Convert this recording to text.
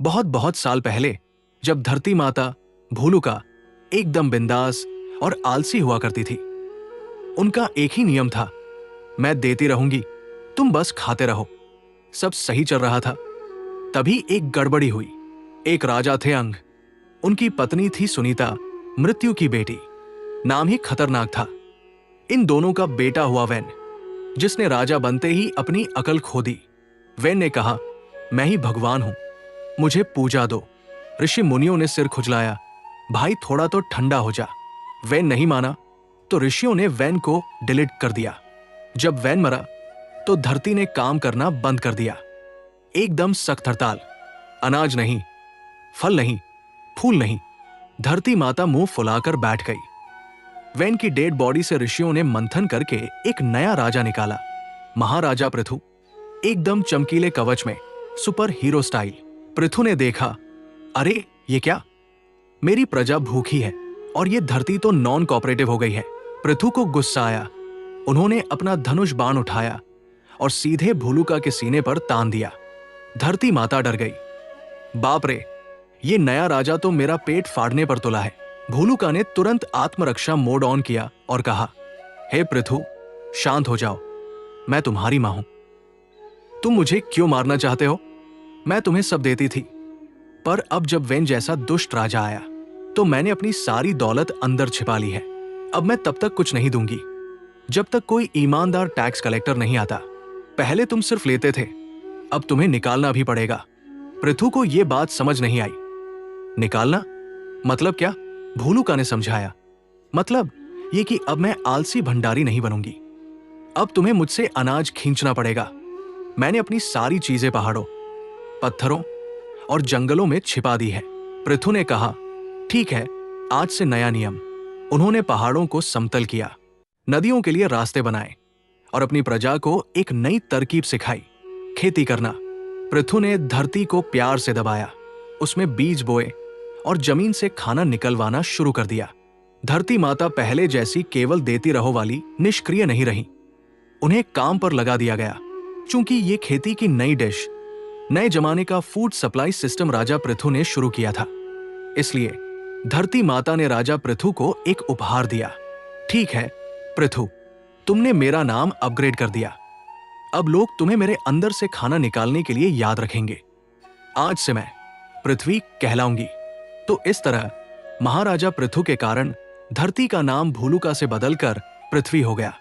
बहुत बहुत साल पहले, जब धरती माता भूलुका एकदम बिंदास और आलसी हुआ करती थी। उनका एक ही नियम था, मैं देती रहूंगी, तुम बस खाते रहो। सब सही चल रहा था। तभी एक गड़बड़ी हुई। एक राजा थे अंग, उनकी पत्नी थी सुनीता, मृत्यु की बेटी। नाम ही खतरनाक था। इन दोनों का बेटा हुआ वैन, जिसने राजा बनते ही अपनी अकल खो दी। वैन ने कहा, मैं ही भगवान हूं, मुझे पूजा दो। ऋषि मुनियों ने सिर खुजलाया, भाई थोड़ा तो ठंडा हो जा। वैन नहीं माना तो ऋषियों ने वैन को डिलीट कर दिया। जब वैन मरा तो धरती ने काम करना बंद कर दिया। एकदम सख्त हड़ताल। अनाज नहीं, फल नहीं, फूल नहीं। धरती माता मुंह फुलाकर बैठ गई। वैन की डेड बॉडी से ऋषियों ने मंथन करके एक नया राजा निकाला, महाराजा पृथु। एकदम चमकीले कवच में, सुपर हीरो स्टाइल। पृथु ने देखा, अरे ये क्या, मेरी प्रजा भूखी है और ये धरती तो नॉन कोऑपरेटिव हो गई है। पृथु को गुस्सा आया। उन्होंने अपना धनुष बाण उठाया और सीधे भूलुका के सीने पर तान दिया। धरती माता डर गई। बाप रे, ये नया राजा तो मेरा पेट फाड़ने पर तुला है। भूलुका ने तुरंत आत्मरक्षा मोड ऑन किया और कहा, हे पृथु, शांत हो जाओ, मैं तुम्हारी मां हूं। तुम मुझे क्यों मारना चाहते हो? मैं तुम्हें सब देती थी, पर अब जब वैन जैसा दुष्ट राजा आया तो मैंने अपनी सारी दौलत अंदर छिपा ली है। अब मैं तब तक कुछ नहीं दूंगी जब तक कोई ईमानदार टैक्स कलेक्टर नहीं आता। पहले तुम सिर्फ लेते थे, अब तुम्हें निकालना भी पड़ेगा। पृथु को यह बात समझ नहीं आई। निकालना मतलब क्या? भूलुका ने समझाया। मतलब ये कि अब मैं आलसी भंडारी नहीं बनूंगी। अब तुम्हें मुझसे अनाज खींचना पड़ेगा। मैंने अपनी सारी चीजें पहाड़ों, पत्थरों और जंगलों में छिपा दी है। पृथु ने कहा, ठीक है, आज से नया नियम। उन्होंने पहाड़ों को समतल किया, नदियों के लिए रास्ते बनाए और अपनी प्रजा को एक नई तरकीब सिखाई, खेती करना। पृथु ने धरती को प्यार से दबाया, उसमें बीज बोए और जमीन से खाना निकलवाना शुरू कर दिया। धरती माता पहले जैसी केवल देती रहो वाली निष्क्रिय नहीं रही। उन्हें काम पर लगा दिया गया। चूंकि ये खेती की नई डिश, नए जमाने का फूड सप्लाई सिस्टम राजा पृथु ने शुरू किया था, इसलिए धरती माता ने राजा पृथु को एक उपहार दिया। ठीक है पृथु, तुमने मेरा नाम अपग्रेड कर दिया। अब लोग तुम्हें मेरे अंदर से खाना निकालने के लिए याद रखेंगे। आज से मैं पृथ्वी कहलाऊंगी। तो इस तरह महाराजा पृथु के कारण धरती का नाम भूलुका से बदलकर पृथ्वी हो गया।